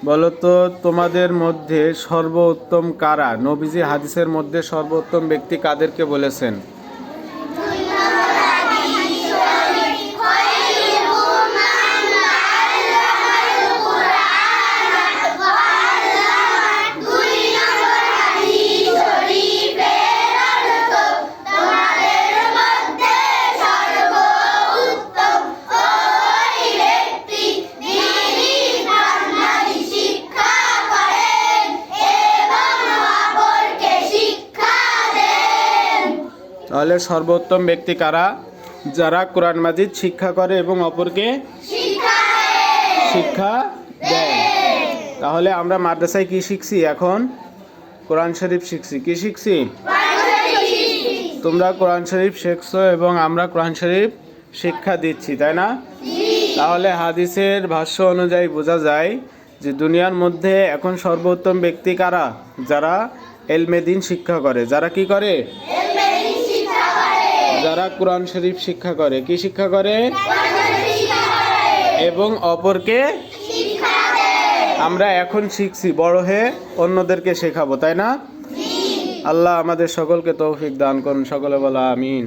বলো তো তোমাদের মধ্যে সর্বোত্তম কারা? নবীজি হাদিসের মধ্যে সর্বোত্তম ব্যক্তি কাদেরকে বলেছেন? তাহলে সর্বোত্তম ব্যক্তি কারা? যারা কোরআন মাজিদ শিক্ষা করে এবং অপরকে শিক্ষা দেয়। তাহলে আমরা মাদ্রাসায় কি শিখছি? এখন কোরআন শরীফ শিখছি। কি শিখছি? তোমরা কোরআন শরীফ শিখছো এবং আমরা কোরআন শরীফ শিক্ষা দিচ্ছি, তাই না? তাহলে হাদিসের ভাষ্য অনুযায়ী বোঝা যায় যে দুনিয়ার মধ্যে এখন সর্বোত্তম ব্যক্তি কারা? যারা ইলমে দ্বীন শিক্ষা করে। যারা কি করে? যারা কোরআন শরীফ শিক্ষা করে। কি শিক্ষা করে? এবং অপরকে আমরা এখন শিখছি, বড় হয়ে অন্যদেরকে শেখাবো, তাই না? আল্লাহ আমাদের সকলকে তৌফিক দান করুন। সকলে বলা আমিন।